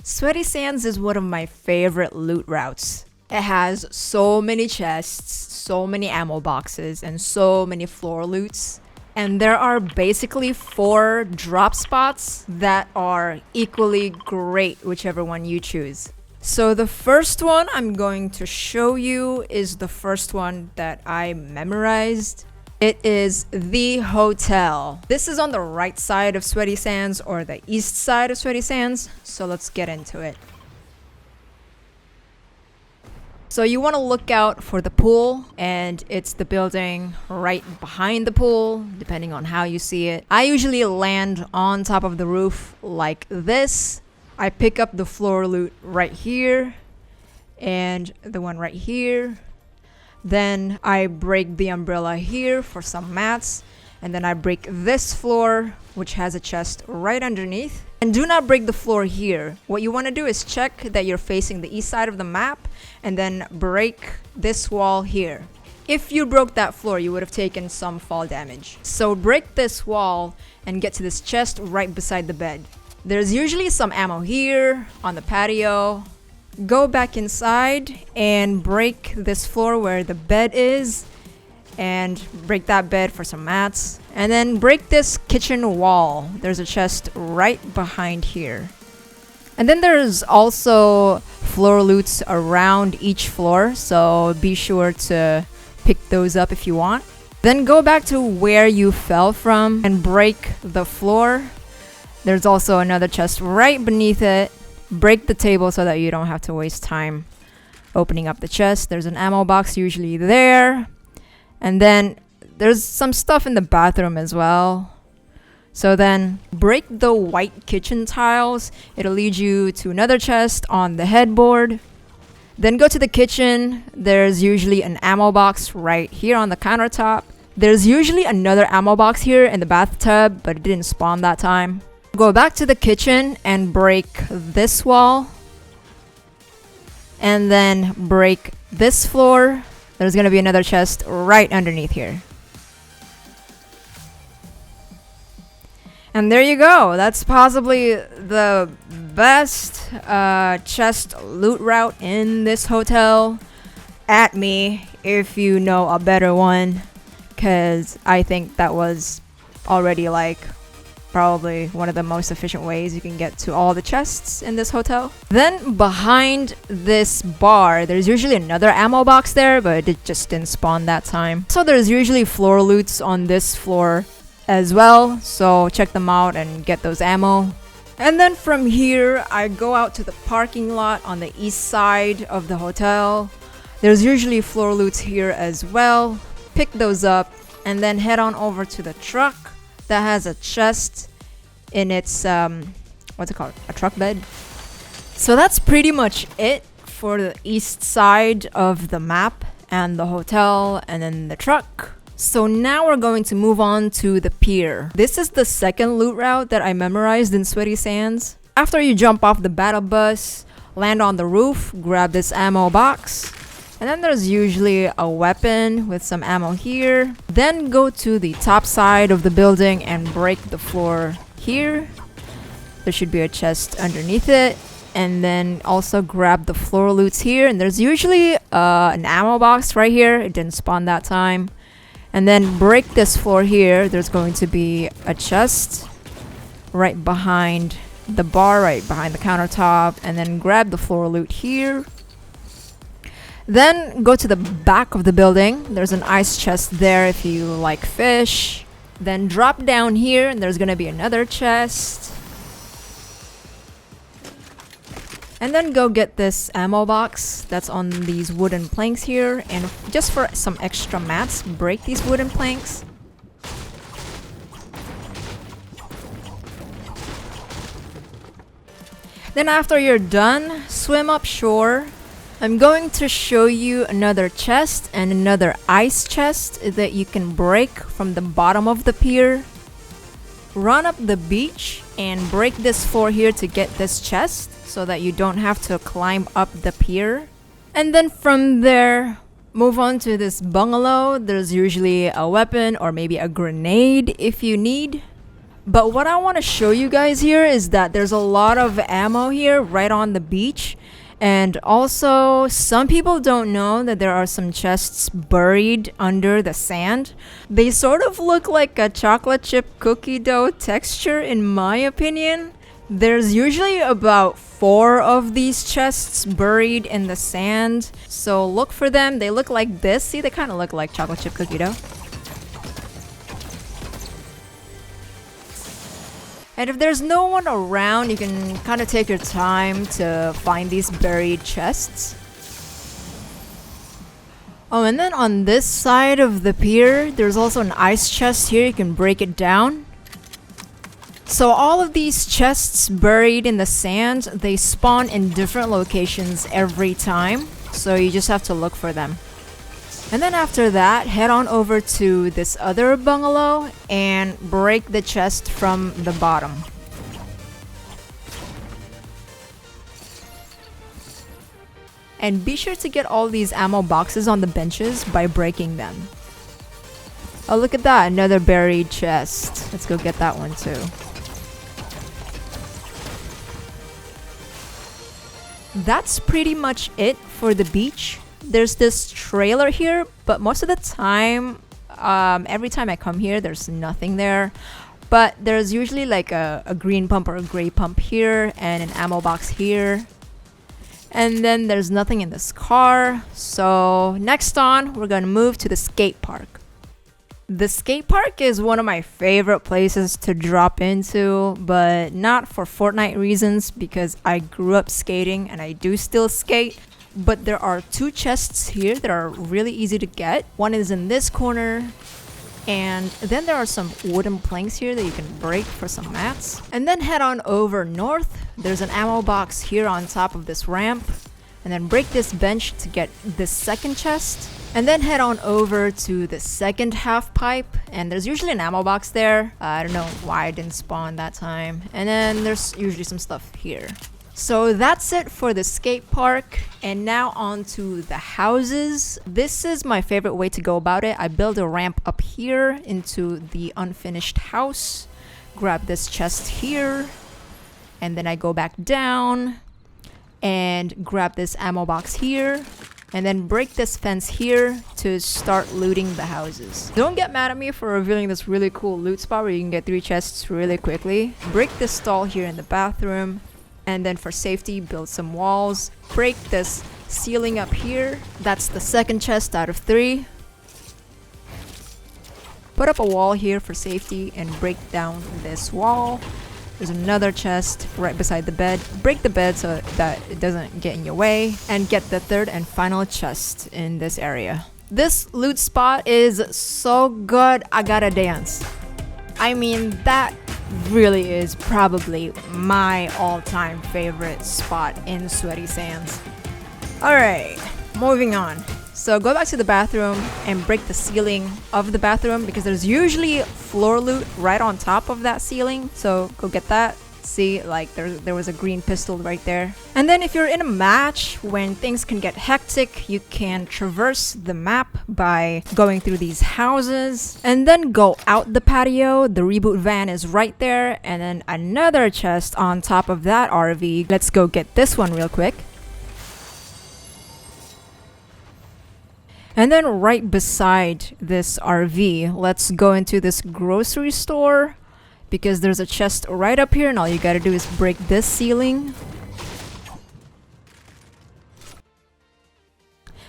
Sweaty Sands is one of my favorite loot routes. It has so many chests, so many ammo boxes, and so many floor loots. And there are basically 4 drop spots that are equally great, whichever one you choose. So the first one I'm going to show you is the first one that I memorized. It is the hotel. This is on the right side of Sweaty Sands, or the east side of Sweaty Sands. So let's get into it. So you want to look out for the pool, and it's the building right behind the pool, depending on how you see it. I usually land on top of the roof like this. I pick up the floor loot right here and the one right here. Then I break the umbrella here for some mats, and then I break this floor, which has a chest right underneath. And do not break the floor here. What you want to do is check that you're facing the east side of the map, and then break this wall here. If you broke that floor, you would have taken some fall damage. So break this wall and get to this chest right beside the bed. There's usually some ammo here on the patio. Go back inside and break this floor where the bed is, and break that bed for some mats. And then break this kitchen wall. There's a chest right behind here. And then there's also floor loots around each floor, so be sure to pick those up if you want. Then go back to where you fell from and break the floor. There's also another chest right beneath it. Break the table so that you don't have to waste time opening up the chest. There's an ammo box usually there. And then there's some stuff in the bathroom as well. So then break the white kitchen tiles. It'll lead you to another chest on the headboard. Then go to the kitchen. There's usually an ammo box right here on the countertop. There's usually another ammo box here in the bathtub, but it didn't spawn that time. Go back to the kitchen and break this wall. And then break this floor. There's going to be another chest right underneath here. And there you go. That's possibly the best chest loot route in this hotel. At me if you know a better one, because I think that was already like probably one of the most efficient ways you can get to all the chests in this hotel. Then behind this bar, there's usually another ammo box there, but it just didn't spawn that time. So there's usually floor loots on this floor as well, so check them out and get those ammo. And then from here, I go out to the parking lot on the east side of the hotel. There's usually floor loots here as well. Pick those up and then head on over to the truck that has a chest in its what's it called, a truck bed. So that's pretty much it for the east side of the map and the hotel and then the truck. So now we're going to move on to the pier. This is the second loot route that I memorized in Sweaty Sands. After you jump off the battle bus, land on the roof, grab this ammo box. And then there's usually a weapon with some ammo here. Then go to the top side of the building and break the floor here. There should be a chest underneath it. And then also grab the floor loots here. And there's usually an ammo box right here. It didn't spawn that time. And then break this floor here. There's going to be a chest right behind the bar, right behind the countertop. And then grab the floor loot here. Then go to the back of the building. There's an ice chest there if you like fish. Then drop down here and there's gonna be another chest. And then go get this ammo box that's on these wooden planks here. And just for some extra mats, break these wooden planks. Then after you're done, swim up shore. I'm going to show you another chest and another ice chest that you can break from the bottom of the pier. Run up the beach and break this floor here to get this chest so that you don't have to climb up the pier. And then from there, move on to this bungalow. There's usually a weapon or maybe a grenade if you need. But what I want to show you guys here is that there's a lot of ammo here right on the beach. And also, some people don't know that there are some chests buried under the sand. They sort of look like a chocolate chip cookie dough texture in my opinion. There's usually about 4 of these chests buried in the sand. So look for them. They look like this. See, they kind of look like chocolate chip cookie dough. And if there's no one around, you can kind of take your time to find these buried chests. Oh, and then on this side of the pier, there's also an ice chest here. You can break it down. So all of these chests buried in the sand, they spawn in different locations every time. So you just have to look for them. And then after that, head on over to this other bungalow and break the chest from the bottom. And be sure to get all these ammo boxes on the benches by breaking them. Oh, look at that, another buried chest. Let's go get that one too. That's pretty much it for the beach. There's this trailer here, but most of the time, every time I come here, there's nothing there. But there's usually like a green pump or a gray pump here and an ammo box here. And then there's nothing in this car. So next on, we're gonna move to the skate park. The skate park is one of my favorite places to drop into, but not for Fortnite reasons because I grew up skating and I do still skate. But there are 2 chests here that are really easy to get. One is in this corner. And then there are some wooden planks here that you can break for some mats. And then head on over north. There's an ammo box here on top of this ramp. And then break this bench to get this second chest. And then head on over to the second half pipe. And there's usually an ammo box there. I don't know why I didn't spawn that time. And then there's usually some stuff here. So that's it for the skate park, and now on to the houses. This is my favorite way to go about it. I build a ramp up here into the unfinished house, grab this chest here, and then I go back down and grab this ammo box here, and then break this fence here to start looting the houses. Don't get mad at me for revealing this really cool loot spot where you can get 3 chests really quickly. Break this stall here in the bathroom. And then for safety, build some walls. Break this ceiling up here. That's the second chest out of 3. Put up a wall here for safety and break down this wall. There's another chest right beside the bed. Break the bed so that it doesn't get in your way. And get the third and final chest in this area. This loot spot is so good, I gotta dance. I mean, that really is probably my all-time favorite spot in Sweaty Sands. Alright, moving on. So go back to the bathroom and break the ceiling of the bathroom because there's usually floor loot right on top of that ceiling. So go get that. See, like there was a green pistol right there. And then if you're in a match when things can get hectic, you can traverse the map by going through these houses and then go out the patio. The reboot van is right there, and then another chest on top of that RV. Let's go get this one real quick. And then right beside this RV, let's go into this grocery store. Because there's a chest right up here and all you gotta do is break this ceiling.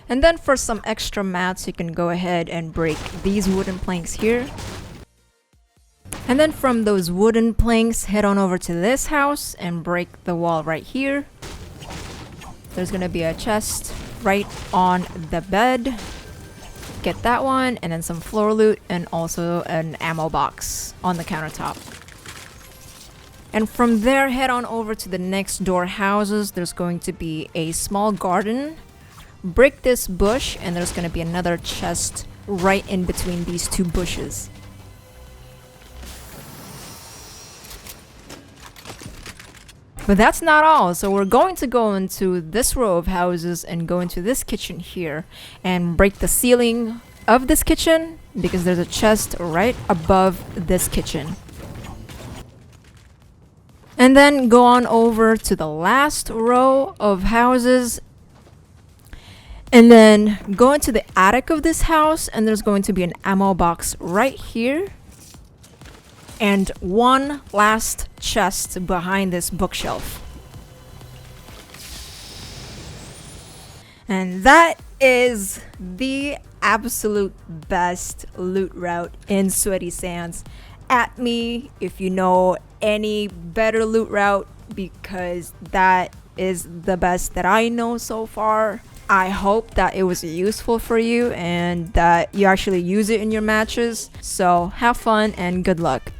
And then for some extra mats, you can go ahead and break these wooden planks here. And then from those wooden planks, head on over to this house and break the wall right here. There's gonna be a chest right on the bed. Get that one, and then some floor loot, and also an ammo box on the countertop. And from there, head on over to the next door houses. There's going to be a small garden. Break this bush, and there's going to be another chest right in between these 2 bushes. But that's not all. So we're going to go into this row of houses and go into this kitchen here and break the ceiling of this kitchen because there's a chest right above this kitchen. And then go on over to the last row of houses. And then go into the attic of this house, and there's going to be an ammo box right here. And one last chest behind this bookshelf. And that is the absolute best loot route in Sweaty Sands. At me if you know any better loot route, because that is the best that I know so far. I hope that it was useful for you and that you actually use it in your matches. So have fun and good luck.